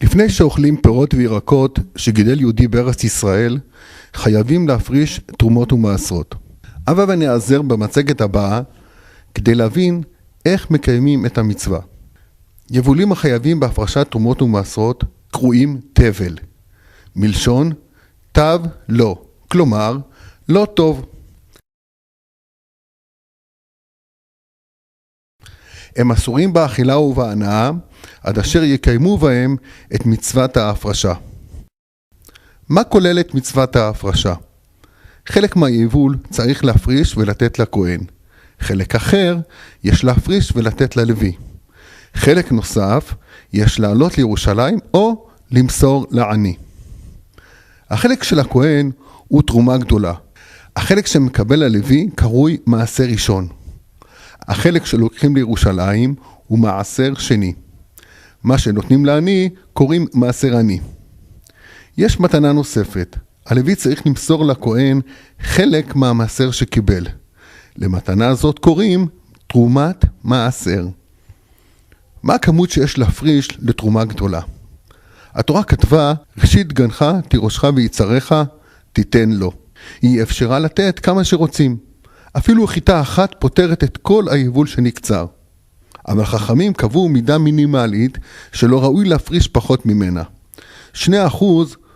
לפני שאוכלים פירות וירקות שגידל יהודי בארץ ישראל, חייבים להפריש תרומות ומעשרות. אבל אני אעזר במצגת הבאה כדי להבין איך מקיימים את המצווה. יבולים החייבים בהפרשת תרומות ומעשרות קרויים תבל, מלשון תו לא, כלומר לא טוב. הם אסורים באכילה ובהנאה, עד אשר יקיימו בהם את מצוות ההפרשה. מה כוללת מצוות ההפרשה? חלק מהיבול צריך להפריש ולתת לכהן. חלק אחר יש להפריש ולתת ללוי. חלק נוסף יש לעלות לירושלים או למסור לעני. החלק של הכהן הוא תרומה גדולה. החלק שמקבל הלוי קרוי מעשר ראשון. החלק שלוקחים לירושלים הוא מעשר שני. מה שנותנים לעני קוראים מעשר עני. יש מתנה נוספת. הלוי צריך למסור לכהן חלק מהמעשר שקיבל. למתנה הזאת קוראים תרומת מעשר. מה הכמות שיש להפריש לתרומה גדולה? התורה כתבה, ראשית גנך, תירושך ויצריך, תיתן לו. היא אפשרה לתת כמה שרוצים. אפילו חיטה אחת פותרת את כל היבול שנקצר. אבל חכמים קבעו מידה מינימלית שלא ראוי להפריש פחות ממנה. 2%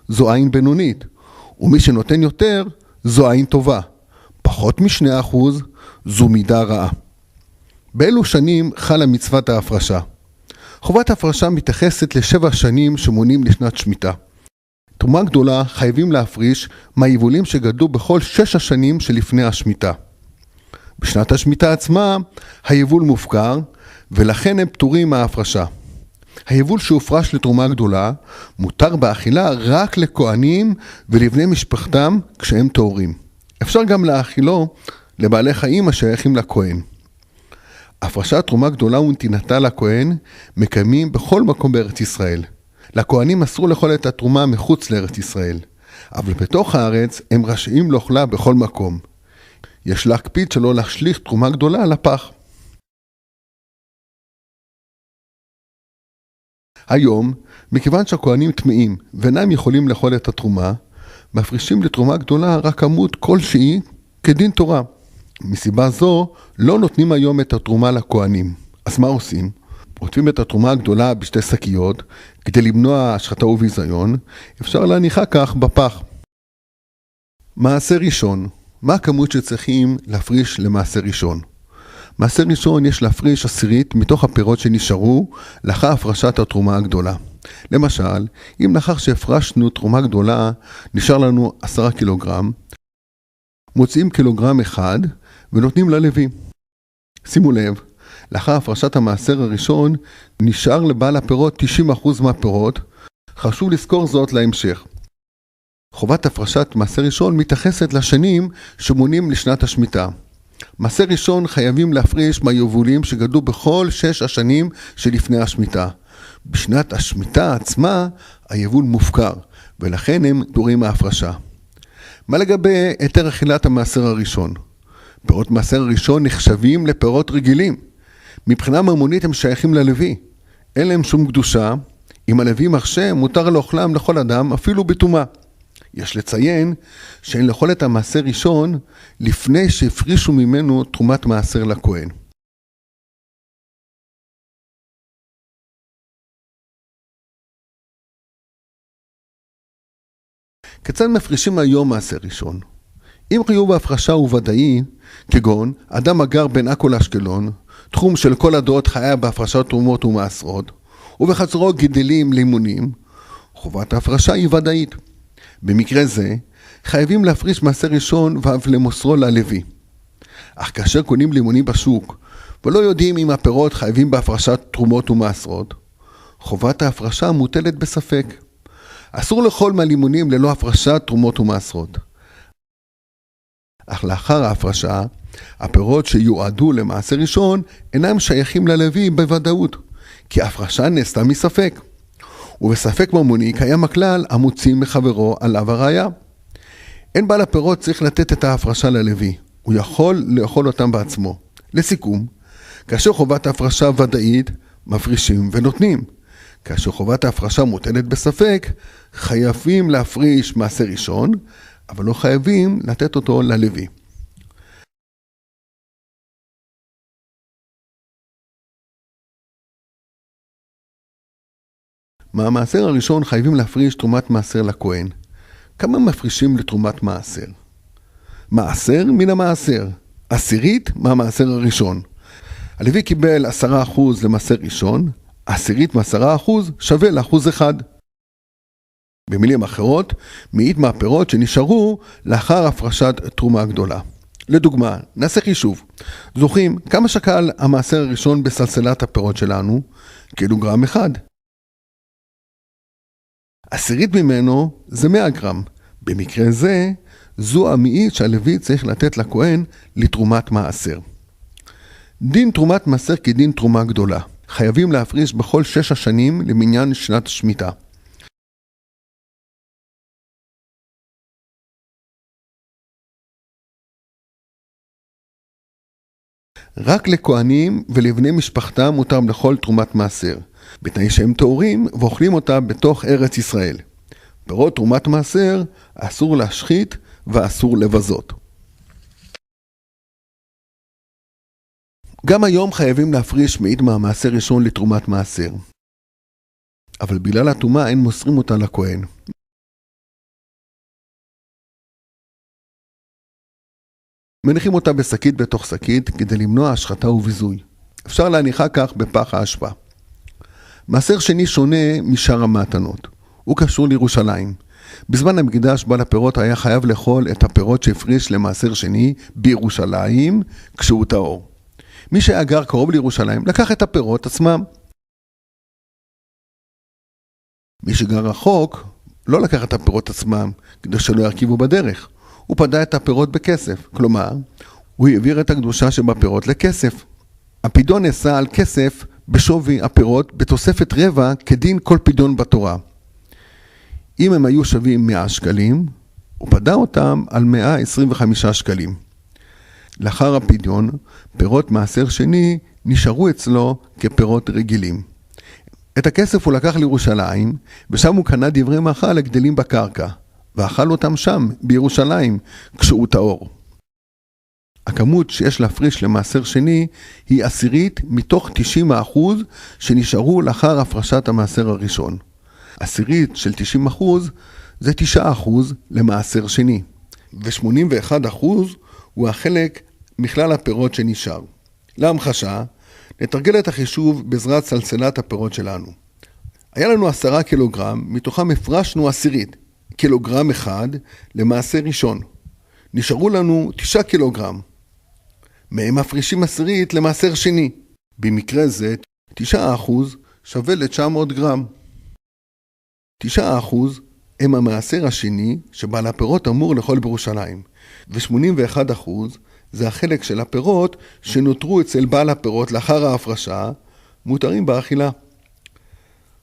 זו עין בינונית, ומי שנותן יותר זו עין טובה. פחות מ2% זו מידה רעה. באילו שנים חלה מצוות ההפרשה? חובת ההפרשה מתייחסת ל7 שנים שמונים לשנת שמיטה. תרומה גדולה חייבים להפריש מהיבולים שגדלו בכל 6 השנים שלפני השמיטה. בשנת השמיטה עצמה היבול מופקר, ולכן הם פטורים מההפרשה. היבול שהופרש לתרומה גדולה מותר באכילה רק לכהנים ולבני משפחתם כשהם טהורים. אפשר גם להאכילו לבעלי חיים השייכים לכהן. הפרשת תרומה גדולה ונתינתה לכהן מקיימים בכל מקום בארץ ישראל. לכהנים אסור לאכול את התרומה מחוץ לארץ ישראל, אבל בתוך הארץ הם רשאים לאכולה בכל מקום. יש להקפיד שלא להשליך תרומה גדולה לפח. היום, מכיוון שהכהנים טמאים ואינם יכולים לאכול את התרומה, מפרישים לתרומה גדולה רק כמות כלשהי כדין תורה. מסיבה זו לא נותנים היום את התרומה לכהנים. אז מה עושים? עוטפים את התרומה הגדולה בשתי שקיות כדי למנוע השחתה וביזיון. אפשר להניחה כך בפח. מעשר ראשון. מה הכמות שצריכים להפריש למעשר ראשון? מעשר ראשון יש להפריש 10 מתוך הפירות שנשארו לאחר הפרשת התרומה הגדולה. למשל, אם לאחר שהפרשנו תרומה גדולה נשאר לנו 10 קילוגרם, מוציאים קילוגרם אחד ונותנים ללוי. שימו לב, לאחר הפרשת המעשר הראשון נשאר לבעל הפירות 90% מהפירות. חשוב לזכור זאת להמשך. חובת הפרשת מעשר ראשון מתייחסת לשנים שמונים לשנת השמיטה. מעשר ראשון חייבים להפריש מהיבולים שגדלו בכל 6 השנים שלפני השמיטה. בשנת השמיטה עצמה היבול מופקר, ולכן הם פטורים מההפרשה. מה לגבי היתר אכילת המעשר הראשון? פירות מעשר הראשון נחשבים לפירות רגילים. מבחינה ממונית הם שייכים ללוי. אין להם שום קדושה. אם הלוי מרשה, מותר לאוכלם לכל אדם, אפילו בטומאה. יש לציין שאין לאכול את המעשר ראשון לפני שהפרישו ממנו תרומת מעשר לכהן. כיצד מפרישים היום מעשר ראשון? אם חיוב ההפרשה הוא ודאי, כגון אדם הגר בין עכו לאשקלון, תחום של כל הדעות חיה בהפרשת תרומות ומעשרות, ובחצרו גידלים לימונים, חובת ההפרשה היא ודאית. במקרה זה, חייבים להפריש מעשר ראשון ואף למוסרו ללוי. אך כאשר קונים לימונים בשוק, ולא יודעים אם הפירות חייבים בהפרשת תרומות ומעשרות, חובת ההפרשה מוטלת בספק. אסור לאכול מהלימונים ללא הפרשת תרומות ומעשרות. אך לאחר ההפרשה, הפירות שיועדו למעשר ראשון אינם שייכים ללוי בוודאות, כי ההפרשה נעשתה מספק. ובספק ממוני קיים הכלל המוציא מחברו עליו הראיה. אין בעל הפירות צריך לתת את ההפרשה ללוי, הוא יכול לאכול אותם בעצמו. לסיכום, כאשר חובת ההפרשה ודאית, מפרישים ונותנים. כאשר חובת ההפרשה מוטלת בספק, חייבים להפריש מעשר ראשון, אבל לא חייבים לתת אותו ללוי. מהמעשר הראשון חייבים להפריש תרומת מעשר לכהן. כמה מפרישים לתרומת מעשר? מעשר מן המעשר, עשירית מהמעשר הראשון. הלוי קיבל 10% למעשר ראשון, עשירית מ10% שווה ל1%. במילים אחרות, מאית מהפירות שנשארו לאחר הפרשת תרומה גדולה. לדוגמה, נעשה חישוב. זוכרים כמה שקל המעשר הראשון בסלסלת הפירות שלנו? קילוגרם אחד. עשירית ממנו זה 100 גרם. במקרה זה, זו המאית שהלוי צריך לתת לכהן לתרומת מעשר. דין תרומת מעשר כדין תרומה גדולה. חייבים להפריש בכל 6 השנים למניין שנת השמיטה. רק לכהנים ולבני משפחתם מותר לאכול תרומת מעשר, בתנאי שהם טהורים ואוכלים אותה בתוך ארץ ישראל. פירות תרומת מעשר אסור להשחית ואסור לבזות. גם היום חייבים להפריש מאית מהמעשר ראשון לתרומת מעשר. אבל בגלל הטומאה אין מוסרים אותה לכהן. מניחים אותה בשקית בתוך שקית כדי למנוע השחתה וביזוי. אפשר להניחה כך בפח האשפה. מעשר שני שונה משאר המתנות. הוא קשור לירושלים. בזמן המקדש בעל הפירות היה חייב לאכול את הפירות שהפריש למעשר שני בירושלים כשהוא טהור. מי שהיה גר קרוב לירושלים לקח את הפירות עצמם. מי שגר רחוק לא לקח את הפירות עצמם כדי שלא ירכיבו בדרך. הוא פדה את הפירות בכסף, כלומר, הוא העביר את הקדושה שבפירות לכסף. הפדיון נעשה על כסף בשווי הפירות בתוספת רבע כדין כל פדיון בתורה. אם הם היו שווים 100 שקלים, הוא פדה אותם על 125 שקלים. לאחר הפדיון, פירות מעשר שני נשארו אצלו כפירות רגילים. את הכסף הוא לקח לירושלים, ושם הוא קנה דברי מאכל הגדלים בקרקע, ואכל אותם שם, בירושלים, כשהוא טהור. הכמות שיש להפריש למעשר שני היא עשירית מתוך 90% שנשארו לאחר הפרשת המעשר הראשון. עשירית של 90% זה 9% למעשר שני, ו81% הוא החלק מכלל הפירות שנשאר. להמחשה, נתרגל את החישוב בעזרת סלסלת הפירות שלנו. היה לנו 10 קילוגרם, מתוכם הפרשנו עשירית, קילוגרם אחד למעשר ראשון. נשארו לנו 9 קילוגרם. מהם מפרישים עשירית למעשר שני. במקרה זה 9% שווה ל-900 גרם. 9% הם המעשר השני שבעל הפירות אמור לאכול בירושלים, ו81% זה החלק של הפירות שנותרו אצל בעל הפירות לאחר ההפרשה, מותרים באכילה.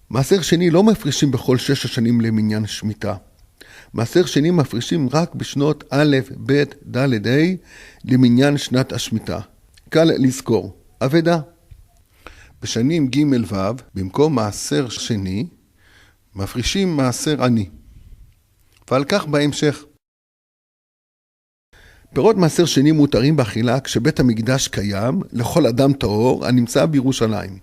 מעשר שני לא מפרישים בכל 6 השנים למניין שמיטה. מעשר שני מפרישים רק בשנות א', ב', ד', ה' למניין שנת השמיטה. קל לזכור, אבדה. בשנים ג' ו', במקום מעשר שני, מפרישים מעשר עני. ועל כך בהמשך. פירות מעשר שני מותרים באכילה כשבית המקדש קיים לכל אדם טהור הנמצא בירושלים.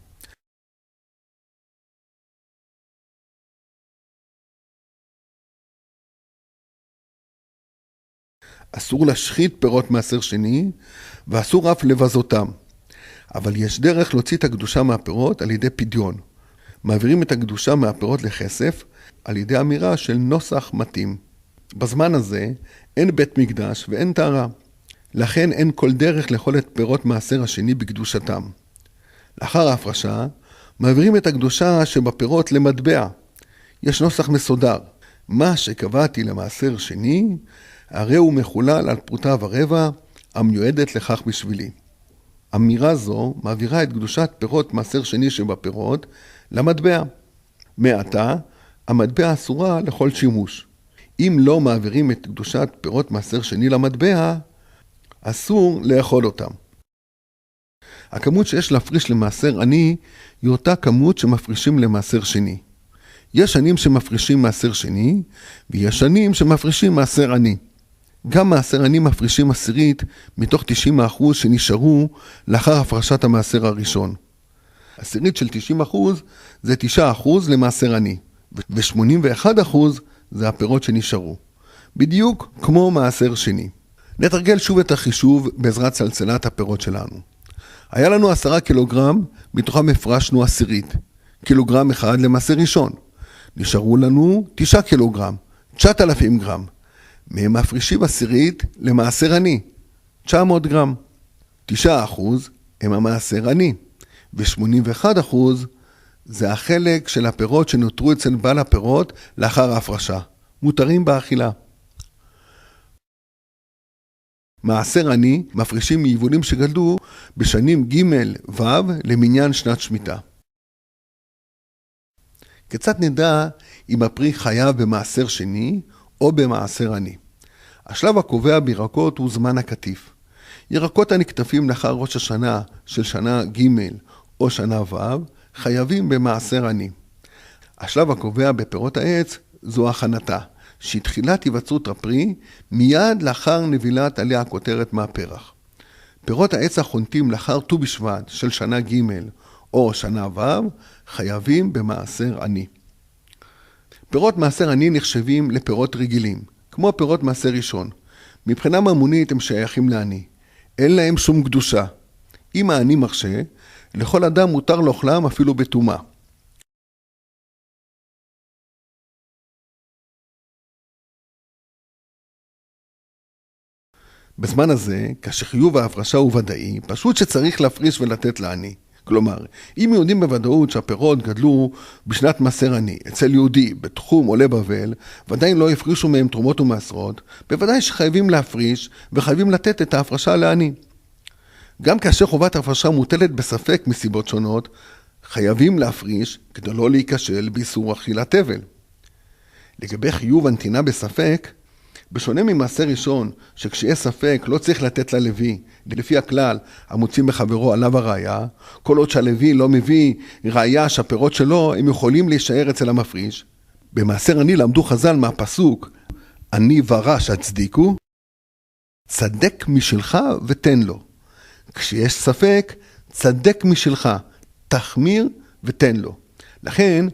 אסור להשחית פירות מעשר שני, ואסור אף לבזותם. אבל יש דרך להוציא את הקדושה מהפירות על ידי פדיון. מעבירים את הקדושה מהפירות לכסף על ידי אמירה של נוסח מתאים. בזמן הזה אין בית מקדש ואין טהרה. לכן אין כל דרך לאכול את פירות מעשר השני בקדושתם. לאחר ההפרשה, מעבירים את הקדושה שבפירות למטבע. יש נוסח מסודר. מה שקבעתי למעשר שני, הרי הוא מחולל על פרוטה ורבע, המיועדת לכך בשבילי. אמירה זו מעבירה את קדושת פירות מעשר שני שבפירות למטבע. מעתה, המטבע אסורה לכל שימוש. אם לא מעבירים את קדושת פירות מעשר שני למטבע, אסור לאכול אותם. הכמות שיש להפריש למעשר עני היא אותה כמות שמפרישים למעשר שני. יש עניים שמפרישים מעשר שני, ויש עניים שמפרישים מעשר עני. גם מעשר עני מפרישים עשירית מתוך 90% שנשארו לאחר הפרשת המעשר הראשון. עשירית של 90% זה 9% למעשר עני, ו-81% זה הפירות שנשארו. בדיוק כמו מעשר שני. נתרגל שוב את החישוב בעזרת צלצלת הפירות שלנו. היה לנו 10 קילוגרם, מתוכם הפרשנו עשירית. קילוגרם אחד למעשר ראשון. נשארו לנו 9 קילוגרם, 9,000 גרם. מהם מפרישים עשירית למעשר עני, 900 גרם. 9% הם המעשר עני, ו-81% זה החלק של הפירות שנותרו אצל בעל הפירות לאחר ההפרשה. מותרים באכילה. מעשר עני מפרישים מיבולים שגדלו בשנים ג' ו' למניין שנת שמיטה. כיצד נדע אם הפרי חייב במעשר שני או במעשר עני? השלב הקובע בירקות הוא זמן הקטיף. ירקות הנקטפים לאחר ראש השנה של שנה ג' או שנה ו' חייבים במעשר עני. השלב הקובע בפירות העץ זו הכנתה, שהיא תחילת היווצרות הפרי מיד לאחר נבילת עליה הכותרת מהפרח. פירות העץ החונטים לאחר ט"ו בשבט של שנה ג' או שנה ו' חייבים במעשר עני. פירות מעשר עני נחשבים לפירות רגילים, כמו פירות מעשר ראשון. מבחינה ממונית הם שייכים לעני. אין להם שום קדושה. אם העני מרשה, לכל אדם מותר לאוכלם אפילו בטומאה. בזמן הזה, כאשר חיוב ההפרשה הוא ודאי, פשוט שצריך להפריש ולתת לעני. כלומר, אם יודעים בוודאות שהפירות גדלו בשנת מעשר עני אצל יהודי בתחום עולי בבל, ודאי לא יפרישו מהם תרומות ומעשרות, בוודאי שחייבים להפריש וחייבים לתת את ההפרשה לעני. גם כאשר חובת ההפרשה מוטלת בספק מסיבות שונות, חייבים להפריש כדי לא להיכשל באיסור אכילת תבל. לגבי חיוב הנתינה בספק, בשונה ממעשר ראשון, שכשיש ספק לא צריך לתת ללוי, לפי הכלל המוצאים בחברו עליו הראיה, כל עוד שהלוי לא מביא ראיה שהפירות שלו הם יכולים להישאר אצל המפריש. במעשר עני למדו חז"ל מהפסוק, עני ורש הצדיקו, צדק משלך ותן לו. כשיש ספק, צדק משלך, תחמיר ותן לו. לכן,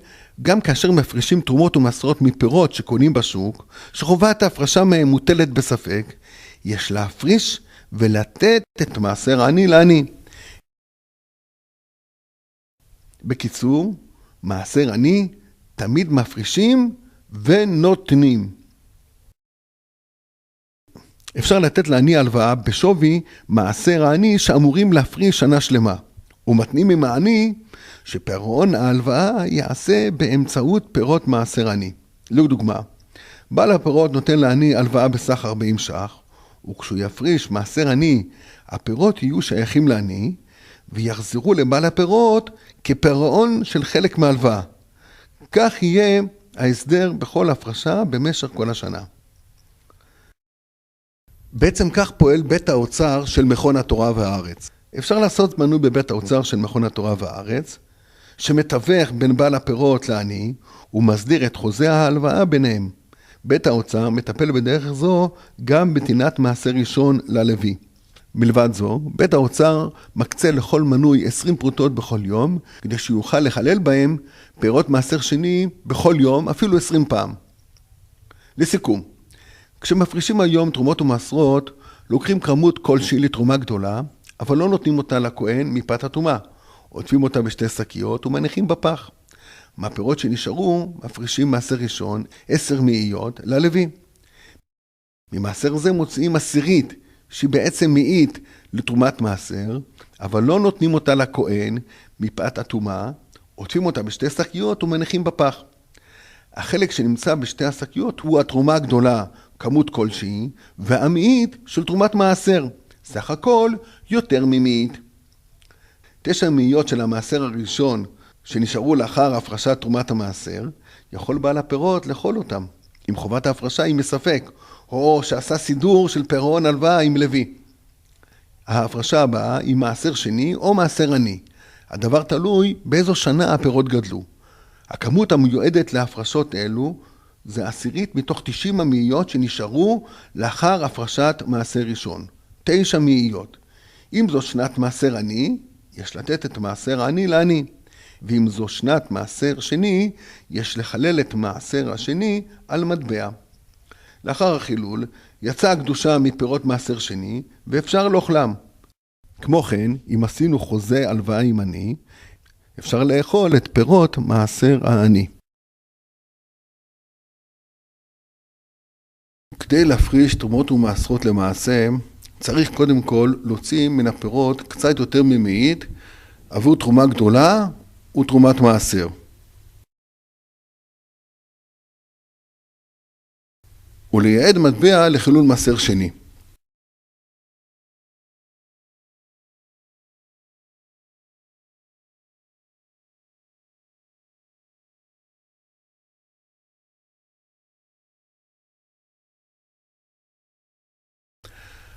גם כאשר מפרישים תרומות ומעשרות מפירות שקונים בשוק, שחובת ההפרשה מהם מוטלת בספק, יש להפריש ולתת את מעשר העני לעני. בקיצור, מעשר עני תמיד מפרישים ונותנים. אפשר לתת לעני הלוואה בשווי מעשר העני שאמורים להפריש שנה שלמה, ומתנים עם העני שפירעון ההלוואה יעשה באמצעות פירות מעשר עני. לדוגמה, בעל הפירות נותן לעני הלוואה בסך 40 ש"ח, וכשהוא יפריש מעשר עני, הפירות יהיו שייכים לעני, ויחזרו לבעל הפירות כפירעון של חלק מההלוואה. כך יהיה ההסדר בכל הפרשה במשך כל השנה. בעצם כך פועל בית האוצר של מכון התורה והארץ. אפשר לעשות מנוי בבית האוצר של מכון התורה והארץ, שמתווך בין בעל הפירות לעני, ומסדיר את חוזה ההלוואה ביניהם. בית האוצר מטפל בדרך זו גם בנתינת מעשר ראשון ללוי. מלבד זו, בית האוצר מקצה לכל מנוי 20 פרוטות בכל יום, כדי שיוכל לחלל בהם פירות מעשר שני בכל יום, אפילו 20 פעם. לסיכום, כשמפרישים היום תרומות ומעשרות, לוקחים כמות כלשהי לתרומה גדולה, אבל לא נותנים אותה לכהן מפאת הטומאה. עוטפים אותה בשתי שקיות ומניחים בפח. מהפירות שנשארו, מפרישים מעשר ראשון 10 מאיות ללוי. ממעשר זה מוציאים עשירית, שהיא בעצם מאית לתרומת מעשר, אבל לא נותנים אותה לכהן מפאת הטומאה, עוטפים אותה בשתי שקיות ומניחים בפח. החלק שנמצא בשתי השקיות הוא התרומה הגדולה, כמות כלשהי, והמאית של תרומת מעשר. סך הכל יותר ממאית. 9 מאיות של המעשר הראשון שנשארו לאחר הפרשת תרומת המעשר, יכול בעל הפירות לאכול אותם, אם חובת ההפרשה היא מספק, או שעשה סידור של פירעון הלוואה עם לוי. ההפרשה הבאה היא מעשר שני או מעשר עני. הדבר תלוי באיזו שנה הפירות גדלו. הכמות המיועדת להפרשות אלו זה 10 מתוך 90 המאיות שנשארו לאחר הפרשת מעשר ראשון. 9 מאיות. אם זו שנת מעשר עני, יש לתת את מעשר העני לעני. ואם זו שנת מעשר שני, יש לחלל את מעשר השני על מטבע. לאחר החילול, יצאה הקדושה מפירות מעשר שני, ואפשר לאוכלם. כמו כן, אם עשינו חוזה הלוואה עם עני, אפשר לאכול את פירות מעשר העני. כדי להפריש תרומות ומעשרות למעשה, צריך קודם כל להוציא מן הפירות קצת יותר ממאית עבור תרומה גדולה ותרומת מעשר. ולייעד מטבע לחילול מעשר שני.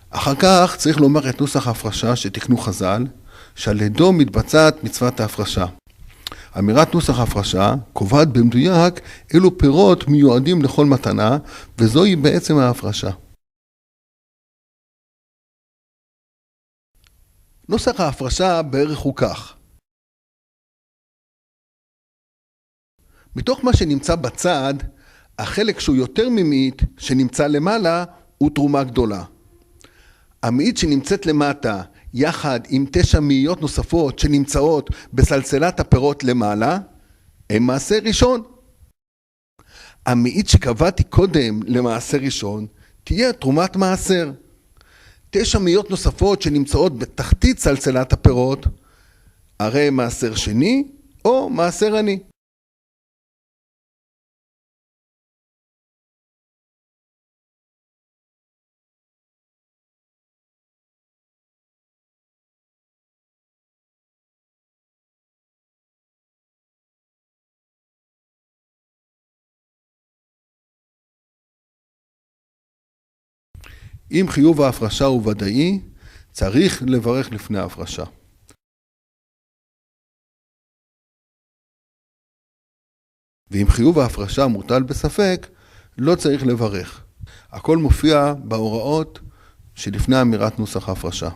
אחר כך צריך לומר את נוסח ההפרשה שתקנו חז"ל, שעל ידו מתבצעת מצוות ההפרשה. אמירת נוסח ההפרשה קובעת במדויק אילו פירות מיועדים לכל מתנה, וזוהי בעצם ההפרשה. נוסח ההפרשה בערך הוא כך. מתוך מה שנמצא בצד, החלק שהוא יותר ממאית שנמצא למעלה הוא תרומה גדולה. המאית שנמצאת למטה, יחד עם 9 מאיות נוספות שנמצאות בסלסלת הפירות למעלה, הם מעשר ראשון. המאית שקבעתי קודם למעשר ראשון, תהיה תרומת מעשר. 9 מאיות נוספות שנמצאות בתחתית סלסלת הפירות, הרי מעשר שני או מעשר עני. אם חיוב ההפרשה הוא ודאי, צריך לברך לפני ההפרשה. ואם חיוב ההפרשה מוטל בספק, לא צריך לברך. הכל מופיע בהוראות שלפני אמירת נוסח ההפרשה.